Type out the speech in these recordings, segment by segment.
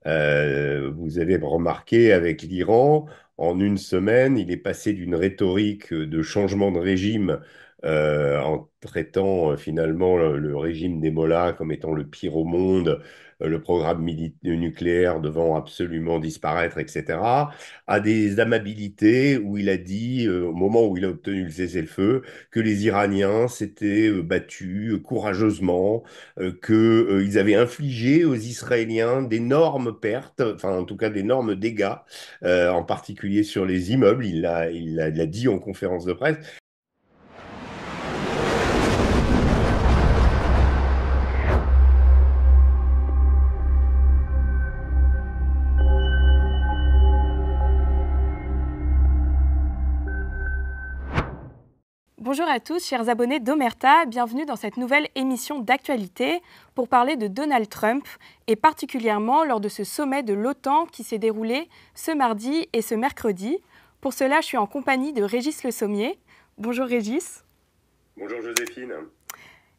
Vous avez remarqué avec l'Iran, en une semaine, il est passé d'une rhétorique de changement de régime en traitant finalement le régime des Mollahs comme étant le pire au monde, le programme nucléaire devant absolument disparaître, etc., à des amabilités où il a dit, au moment où il a obtenu le cessez-le-feu, que les Iraniens s'étaient battus courageusement, qu'ils avaient infligé aux Israéliens d'énormes pertes, enfin en tout cas d'énormes dégâts, en particulier sur les immeubles. Il l'a dit en conférence de presse. Bonjour à tous, chers abonnés d'Omerta, bienvenue dans cette nouvelle émission d'actualité pour parler de Donald Trump et particulièrement lors de ce sommet de l'OTAN qui s'est déroulé ce mardi et ce mercredi. Pour cela, je suis en compagnie de Régis Le Sommier. Bonjour Régis. Bonjour Joséphine.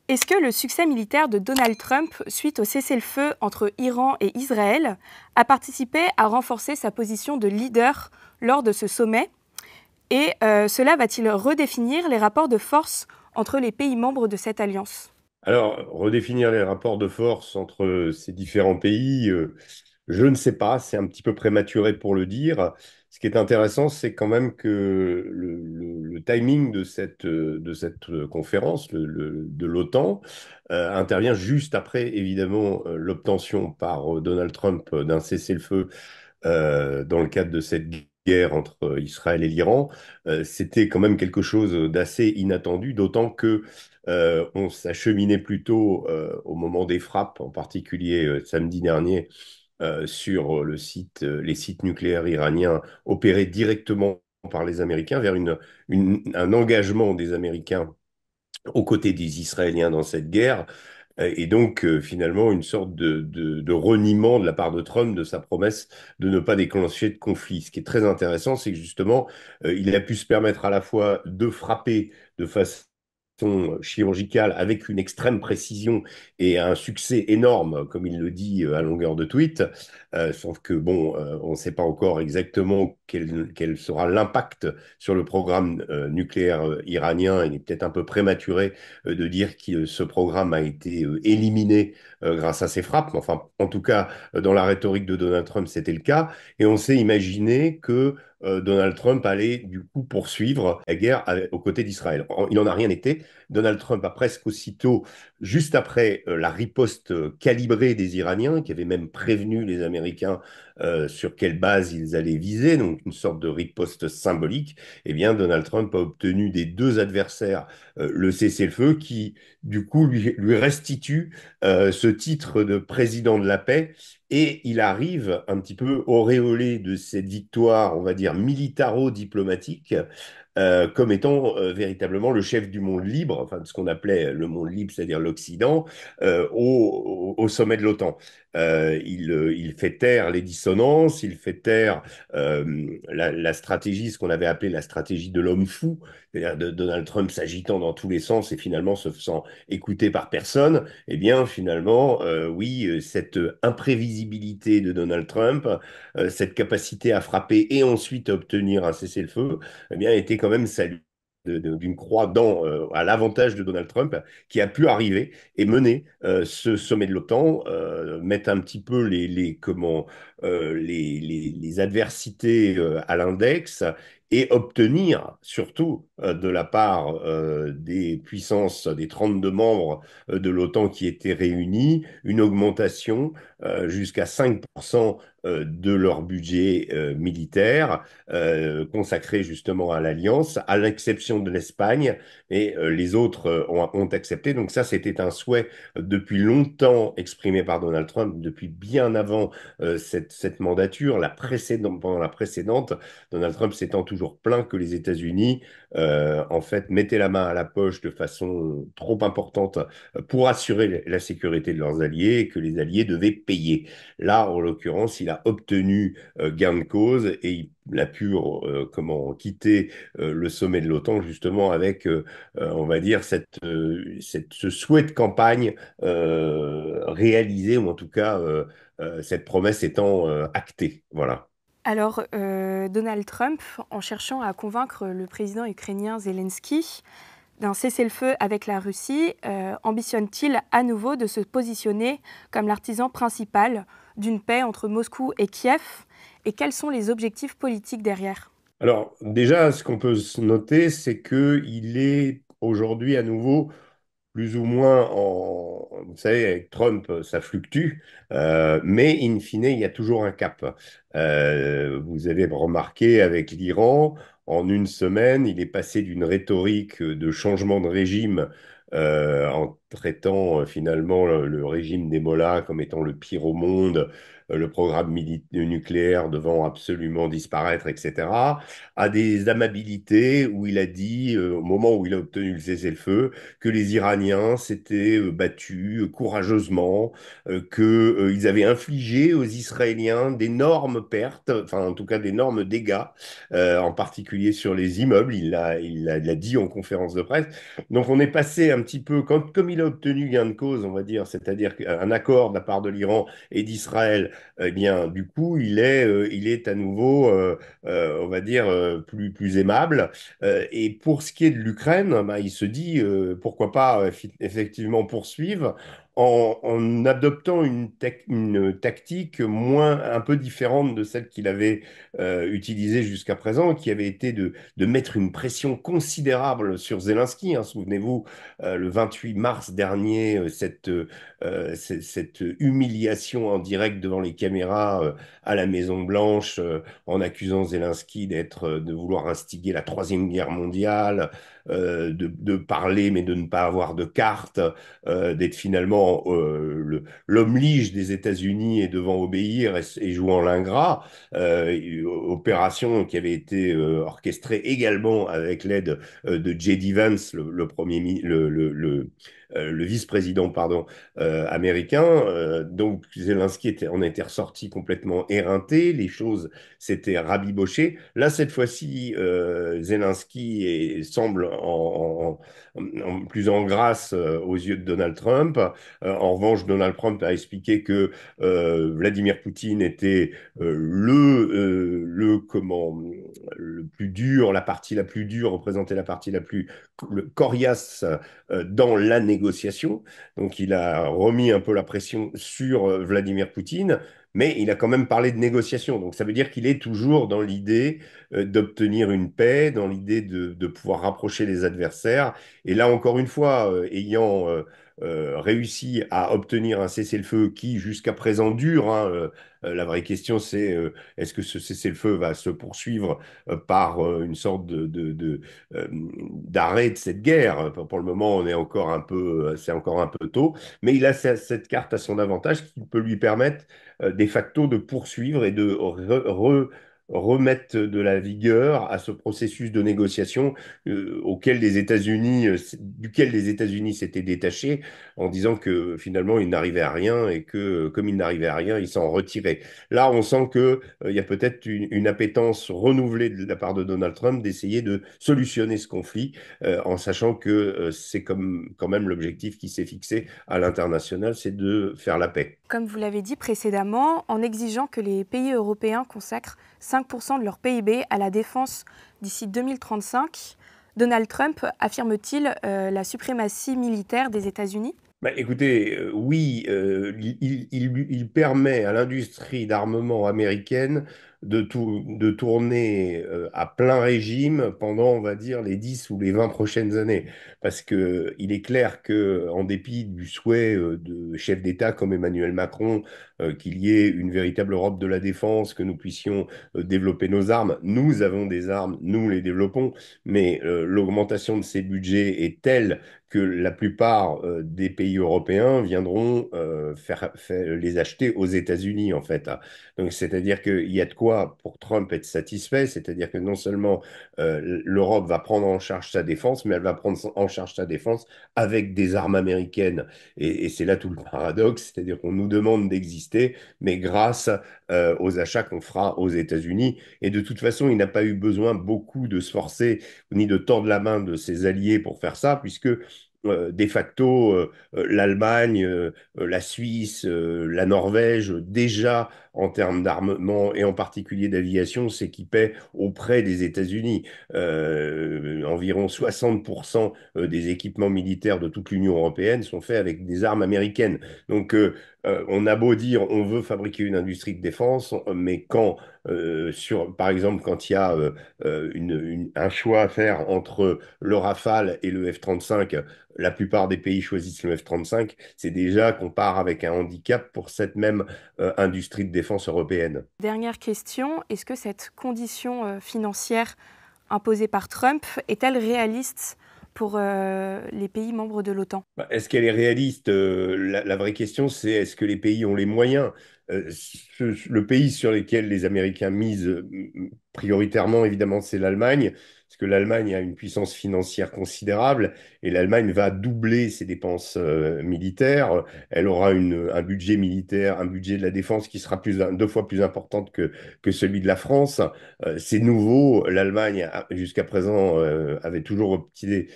Est-ce que le succès militaire de Donald Trump suite au cessez-le-feu entre Iran et Israël a participé à renforcer sa position de leader lors de ce sommet ? Et cela va-t-il redéfinir les rapports de force entre les pays membres de cette alliance ? Alors, redéfinir les rapports de force entre ces différents pays, je ne sais pas, c'est un petit peu prématuré pour le dire. Ce qui est intéressant, c'est quand même que le timing de cette conférence de l'OTAN intervient juste après, évidemment, l'obtention par Donald Trump d'un cessez-le-feu dans le cadre de cette guerre entre Israël et l'Iran. C'était quand même quelque chose d'assez inattendu, d'autant que on s'acheminait plutôt au moment des frappes, en particulier samedi dernier, sur les sites nucléaires iraniens opérés directement par les Américains, vers un engagement des Américains aux côtés des Israéliens dans cette guerre, et donc finalement une sorte de reniement de la part de Trump de sa promesse de ne pas déclencher de conflit. Ce qui est très intéressant, c'est que justement, il a pu se permettre à la fois de frapper de façon chirurgicale avec une extrême précision et un succès énorme, comme il le dit à longueur de tweet, sauf que bon, on ne sait pas encore exactement quel sera l'impact sur le programme nucléaire iranien. Il est peut-être un peu prématuré de dire que ce programme a été éliminé grâce à ces frappes. Mais enfin, en tout cas, dans la rhétorique de Donald Trump, c'était le cas. Et on s'est imaginé que Donald Trump allait du coup poursuivre la guerre aux côtés d'Israël. Il n'en a rien été. Donald Trump a presque aussitôt, juste après la riposte calibrée des Iraniens, qui avait même prévenu les Américains sur quelle base ils allaient viser, donc une sorte de riposte symbolique, eh bien Donald Trump a obtenu des deux adversaires le cessez-le-feu qui, du coup, lui restitue ce titre de président de la paix. Et il arrive un petit peu auréolé de cette victoire, on va dire, militaro-diplomatique, comme étant véritablement le chef du monde libre, enfin de ce qu'on appelait le monde libre, c'est-à-dire l'Occident, au sommet de l'OTAN. Il fait taire les dissonances, il fait taire la stratégie, ce qu'on avait appelé la stratégie de l'homme fou, c'est-à-dire de Donald Trump s'agitant dans tous les sens et finalement se faisant écouter par personne. Eh bien, finalement, oui, cette imprévisibilité de Donald Trump, cette capacité à frapper et ensuite à obtenir un cessez-le-feu, eh bien, était quand même saluée d'une croix à l'avantage de Donald Trump, qui a pu arriver et mener ce sommet de l'OTAN, mettre un petit peu les adversités à l'index et obtenir surtout de la part des puissances, des 32 membres de l'OTAN qui étaient réunis, une augmentation jusqu'à 5% de leur budget militaire consacré justement à l'Alliance, à l'exception de l'Espagne, et les autres ont accepté. Donc ça, c'était un souhait depuis longtemps exprimé par Donald Trump, depuis bien avant cette mandature, pendant la précédente, Donald Trump s'étant toujours plaint que les États-Unis, en fait, mettaient la main à la poche de façon trop importante pour assurer la sécurité de leurs alliés et que les alliés devaient payer. Là, en l'occurrence, il a obtenu gain de cause et il a pu quitter le sommet de l'OTAN justement avec, on va dire, ce souhait de campagne réalisé, ou en tout cas cette promesse étant actée. Voilà. Alors, Donald Trump, en cherchant à convaincre le président ukrainien Zelensky d'un cessez-le-feu avec la Russie, ambitionne-t-il à nouveau de se positionner comme l'artisan principal d'une paix entre Moscou et Kiev? Et quels sont les objectifs politiques derrière? Alors, déjà, ce qu'on peut se noter, c'est qu'il est aujourd'hui à nouveau plus ou moins en... Vous savez, avec Trump, ça fluctue, mais in fine, il y a toujours un cap. Vous avez remarqué avec l'Iran, en une semaine, il est passé d'une rhétorique de changement de régime en traitant finalement le régime des Mollahs comme étant le pire au monde, le programme nucléaire devant absolument disparaître, etc., à des amabilités où il a dit, au moment où il a obtenu le cessez-le-feu, que les Iraniens s'étaient battus courageusement, qu'ils avaient infligé aux Israéliens d'énormes pertes, enfin en tout cas d'énormes dégâts, en particulier sur les immeubles. Il l'a dit en conférence de presse. Donc on est passé un petit peu, comme il a obtenu gain de cause, on va dire, c'est-à-dire un accord de la part de l'Iran et d'Israël, eh bien du coup il est à nouveau, on va dire, plus aimable. Et pour ce qui est de l'Ukraine, bah, il se dit pourquoi pas effectivement poursuivre en adoptant une tactique un peu différente de celle qu'il avait utilisée jusqu'à présent, qui avait été de mettre une pression considérable sur Zelensky, hein. Souvenez-vous, le 28 mars dernier, cette humiliation en direct devant les caméras à la Maison-Blanche, en accusant Zelensky de vouloir instiguer la Troisième Guerre mondiale, de parler mais de ne pas avoir de carte, d'être finalement l'homme lige des États-Unis et devant obéir et jouant l'ingrat. Opération qui avait été orchestrée également avec l'aide de J.D. Vance, le premier, le vice-président, pardon, américain. Donc Zelensky en était ressorti complètement éreinté, les choses s'étaient rabibochées. Là, cette fois-ci, Zelensky semble plus en grâce aux yeux de Donald Trump. En revanche, Donald Trump a expliqué que Vladimir Poutine était le plus dur, la partie la plus dure, représentait la partie la plus coriace dans la négociation. Donc il a remis un peu la pression sur Vladimir Poutine, mais il a quand même parlé de négociation. Donc ça veut dire qu'il est toujours dans l'idée d'obtenir une paix, dans l'idée de pouvoir rapprocher les adversaires. Et là, encore une fois, ayant réussi à obtenir un cessez-le-feu qui, jusqu'à présent, dure, hein, la vraie question, c'est est-ce que ce cessez-le-feu va se poursuivre par une sorte d'arrêt de cette guerre? Pour le moment, c'est encore un peu tôt, mais il a cette carte à son avantage qui peut lui permettre de facto de poursuivre et de remettre de la vigueur à ce processus de négociation duquel les États-Unis s'étaient détachés en disant que finalement il n'arrivait à rien et que comme il n'arrivait à rien, il s'en retirait. Là, on sent que il y a peut-être une appétence renouvelée de la part de Donald Trump d'essayer de solutionner ce conflit en sachant que c'est comme quand même l'objectif qui s'est fixé à l'international, c'est de faire la paix. Comme vous l'avez dit précédemment, en exigeant que les pays européens consacrent 5% de leur PIB à la défense d'ici 2035, Donald Trump affirme-t-il la suprématie militaire des États-Unis? Bah, écoutez, oui, il permet à l'industrie d'armement américaine de tourner à plein régime pendant, on va dire, les 10 ou les 20 prochaines années. Parce que il est clair que, en dépit du souhait de chefs d'État comme Emmanuel Macron, qu'il y ait une véritable Europe de la défense, que nous puissions développer nos armes, nous avons des armes, nous les développons, mais l'augmentation de ces budgets est telle que la plupart des pays européens viendront les acheter aux États-Unis, en fait. Donc, c'est-à-dire qu'il y a de quoi pour Trump être satisfait, c'est-à-dire que non seulement l'Europe va prendre en charge sa défense, mais elle va prendre en charge sa défense avec des armes américaines. Et c'est là tout le paradoxe, c'est-à-dire qu'on nous demande d'exister, mais grâce aux achats qu'on fera aux États-Unis. Et de toute façon, il n'a pas eu besoin beaucoup de se forcer ni de tordre la main de ses alliés pour faire ça, puisque de facto, l'Allemagne, la Suisse, la Norvège, déjà en termes d'armement et en particulier d'aviation, s'équipaient auprès des États-Unis. Environ 60% des équipements militaires de toute l'Union européenne sont faits avec des armes américaines. Donc, on a beau dire on veut fabriquer une industrie de défense, mais quand, par exemple, quand il y a un choix à faire entre le Rafale et le F-35, la plupart des pays choisissent le F-35, c'est déjà qu'on part avec un handicap pour cette même industrie de défense européenne. Dernière question, est-ce que cette condition financière imposée par Trump est-elle réaliste pour les pays membres de l'OTAN? Est-ce qu'elle est réaliste? La vraie question, c'est est-ce que les pays ont les moyens? Le pays sur lequel les Américains misent prioritairement, évidemment, c'est l'Allemagne, parce que l'Allemagne a une puissance financière considérable et l'Allemagne va doubler ses dépenses militaires. Elle aura un budget militaire, un budget de la défense qui sera 2 fois plus important que celui de la France. C'est nouveau. L'Allemagne, jusqu'à présent, avait toujours opté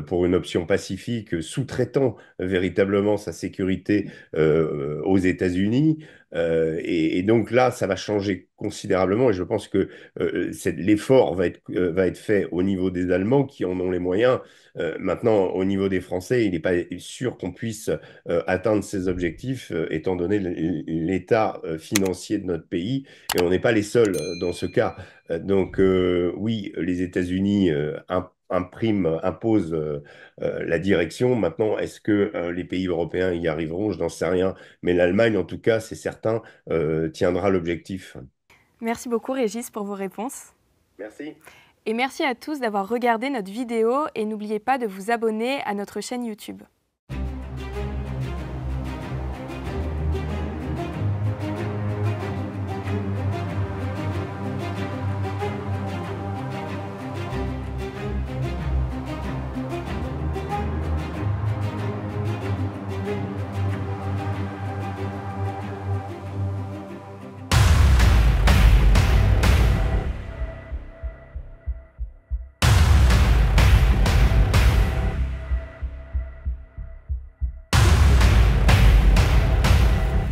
pour une option pacifique, sous-traitant véritablement sa sécurité aux États-Unis. Et donc là, ça va changer considérablement et je pense que l'effort va être fait au niveau des Allemands qui en ont les moyens. Maintenant, au niveau des Français, il n'est pas sûr qu'on puisse atteindre ces objectifs étant donné l'état financier de notre pays et on n'est pas les seuls dans ce cas. Donc oui, les États-Unis imposent la direction. Maintenant, est-ce que les pays européens y arriveront? Je n'en sais rien. Mais l'Allemagne, en tout cas, c'est certain, tiendra l'objectif. Merci beaucoup Régis pour vos réponses. Merci. Et merci à tous d'avoir regardé notre vidéo et n'oubliez pas de vous abonner à notre chaîne YouTube.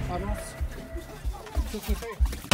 Avance. Sur tes fait.